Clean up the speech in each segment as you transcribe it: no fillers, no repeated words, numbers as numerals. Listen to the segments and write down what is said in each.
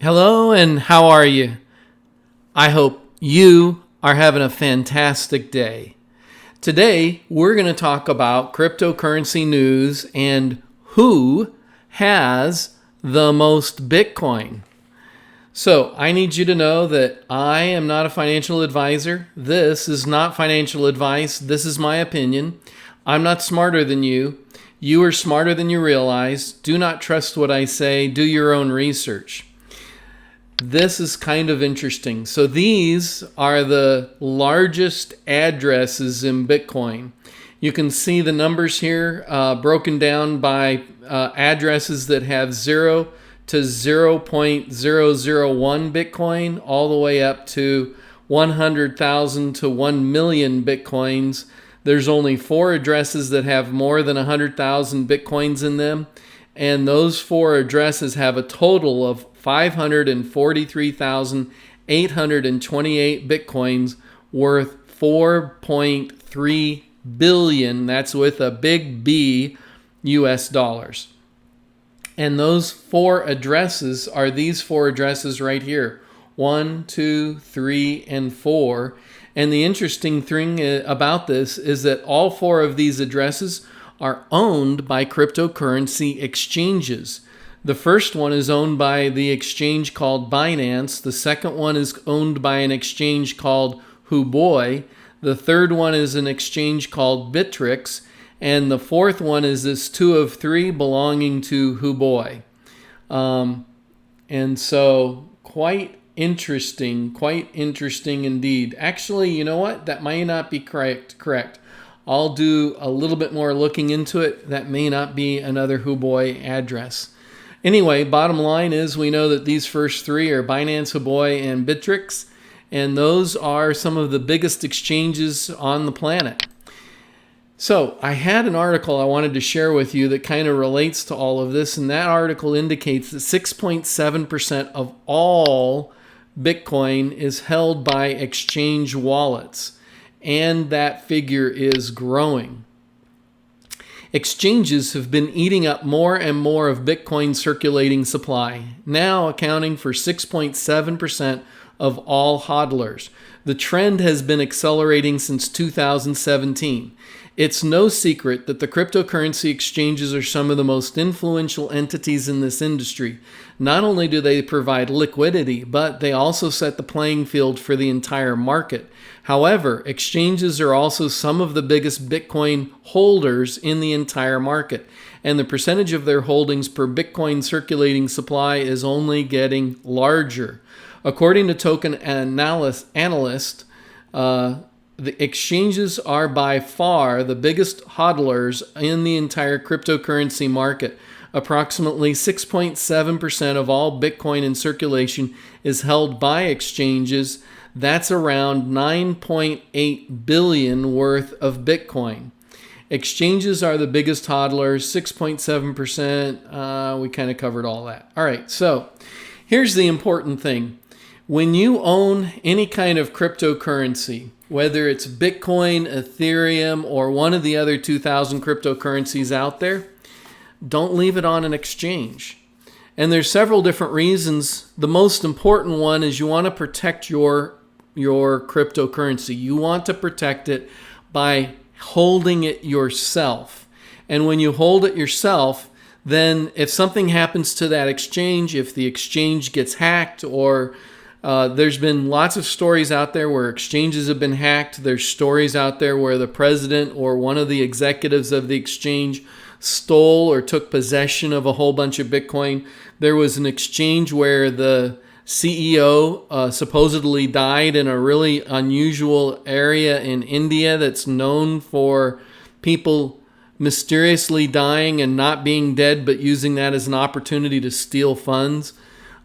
Hello, and how are you? I hope you are having a fantastic day. Today, we're going to talk about cryptocurrency news and who has the most Bitcoin. So, I need you to know that I am not a financial advisor. This is not financial advice. This is my opinion. I'm not smarter than you. You are smarter than you realize. Do not trust what I say. Do your own research. This is kind of interesting. So these are the largest addresses in Bitcoin. You can see the numbers here broken down by addresses that have 0 to 0.001 Bitcoin, all the way up to 100,000 to 1 million Bitcoins. There's only 4 addresses that have more than 100,000 Bitcoins in them. And those 4 addresses have a total of 543,828 Bitcoins worth 4.3 billion. That's with a big B, US dollars. And those 4 addresses are these 4 addresses right here. 1, 2, 3, and 4. And the interesting thing about this is that all 4 of these addresses are owned by cryptocurrency exchanges. The first one is owned by the exchange called Binance. The second one is owned by an exchange called Huobi. The third one is an exchange called Bittrex. And the fourth one is this 2 of 3 belonging to Huobi. And so quite interesting indeed. Actually, you know what? That might not be correct. I'll do a little bit more looking into it. That may not be another Huobi address. Anyway, bottom line is we know that these first 3 are Binance, Huobi, and Bittrex, and those are some of the biggest exchanges on the planet. So I had an article I wanted to share with you that kind of relates to all of this, and that article indicates that 6.7% of all Bitcoin is held by exchange wallets. And that figure is growing. Exchanges have been eating up more and more of Bitcoin's circulating supply, now accounting for 6.7% of all hodlers. The trend has been accelerating since 2017. It's no secret that the cryptocurrency exchanges are some of the most influential entities in this industry. Not only do they provide liquidity, but they also set the playing field for the entire market. However, exchanges are also some of the biggest Bitcoin holders in the entire market, and the percentage of their holdings per Bitcoin circulating supply is only getting larger. According to token analyst, the exchanges are by far the biggest hodlers in the entire cryptocurrency market. Approximately 6.7% of all Bitcoin in circulation is held by exchanges. That's around 9.8 billion worth of Bitcoin. Exchanges are the biggest hodlers, 6.7%. We kind of covered all that. All right, so here's the important thing. When you own any kind of cryptocurrency, whether it's Bitcoin, Ethereum, or one of the other 2,000 cryptocurrencies out there, don't leave it on an exchange. And there's several different reasons. The most important one is you want to protect your cryptocurrency. You want to protect it by holding it yourself. And when you hold it yourself, then if something happens to that exchange, if the exchange gets hacked, or there's been lots of stories out there where exchanges have been hacked. There's stories out there where the president or one of the executives of the exchange stole or took possession of a whole bunch of Bitcoin. There was an exchange where the CEO supposedly died in a really unusual area in India that's known for people mysteriously dying and not being dead, but using that as an opportunity to steal funds.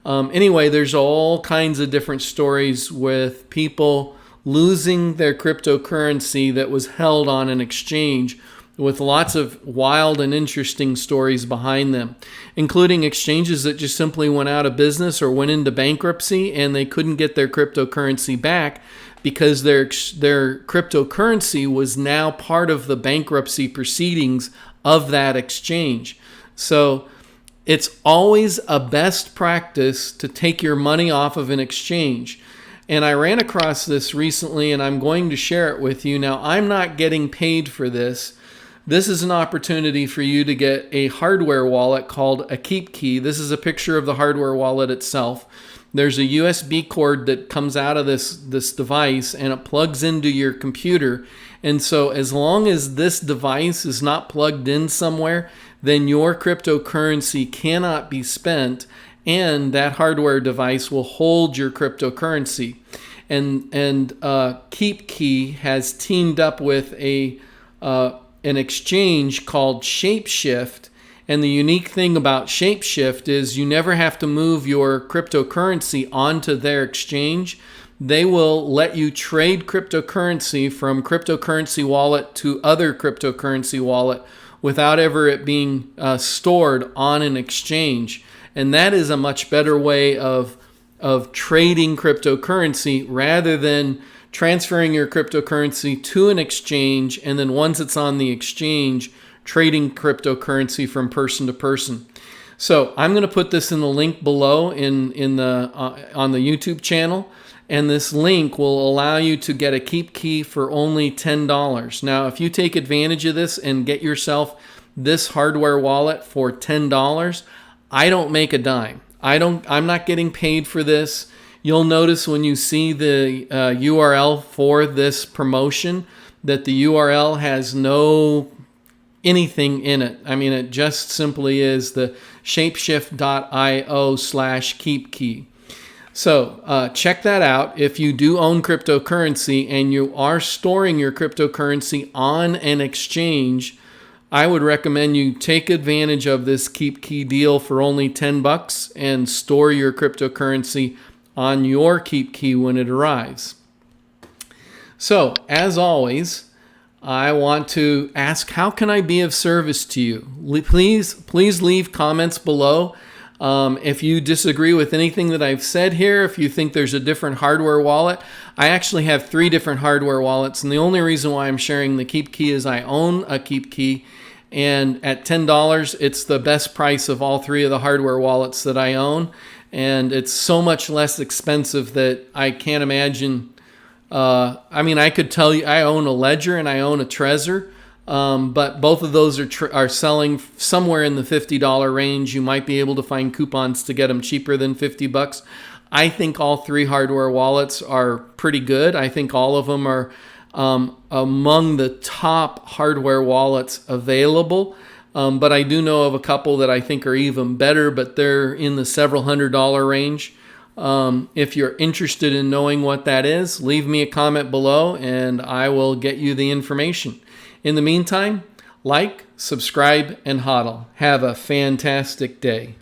Anyway, there's all kinds of different stories with people losing their cryptocurrency that was held on an exchange, with lots of wild and interesting stories behind them, including exchanges that just simply went out of business or went into bankruptcy and they couldn't get their cryptocurrency back because their cryptocurrency was now part of the bankruptcy proceedings of that exchange. So it's always a best practice to take your money off of an exchange. And I ran across this recently, and I'm going to share it with you. Now, I'm not getting paid for this. This is an opportunity for you to get a hardware wallet called a Keepkey. This is a picture of the hardware wallet itself. There's a USB cord that comes out of this device, and it plugs into your computer. And so as long as this device is not plugged in somewhere, then your cryptocurrency cannot be spent, and that hardware device will hold your cryptocurrency. And Keepkey has teamed up with an exchange called Shapeshift. And the unique thing about Shapeshift is you never have to move your cryptocurrency onto their exchange. They will let you trade cryptocurrency from cryptocurrency wallet to other cryptocurrency wallet without ever it being stored on an exchange. And that is a much better way of trading cryptocurrency rather than transferring your cryptocurrency to an exchange, and then once it's on the exchange, trading cryptocurrency from person to person. So I'm going to put this in the link below on the YouTube channel, and this link will allow you to get a Keepkey for only $10. Now, if you take advantage of this and get yourself this hardware wallet for $10, I don't make a dime. I'm not getting paid for this. You'll notice when you see the URL for this promotion that the URL has no anything in it. I mean, it just simply is the shapeshift.io/keepkey. So check that out. If you do own cryptocurrency and you are storing your cryptocurrency on an exchange, I would recommend you take advantage of this Keepkey deal for only $10 and store your cryptocurrency on your Keepkey when it arrives. So, as always, I want to ask, how can I be of service to you? Please leave comments below. If you disagree with anything that I've said here, if you think there's a different hardware wallet, I actually have 3 different hardware wallets, and the only reason why I'm sharing the Keepkey is I own a Keepkey, and at $10, it's the best price of all 3 of the hardware wallets that I own. And it's so much less expensive that I can't imagine. I mean, I could tell you I own a Ledger and I own a Trezor, but both of those are selling somewhere in the $50 range. You might be able to find coupons to get them cheaper than $50. I think all 3 hardware wallets are pretty good. I think all of them are among the top hardware wallets available. But I do know of a couple that I think are even better, but they're in the several $100 range. If you're interested in knowing what that is, leave me a comment below and I will get you the information. In the meantime, like, subscribe, and hodl. Have a fantastic day.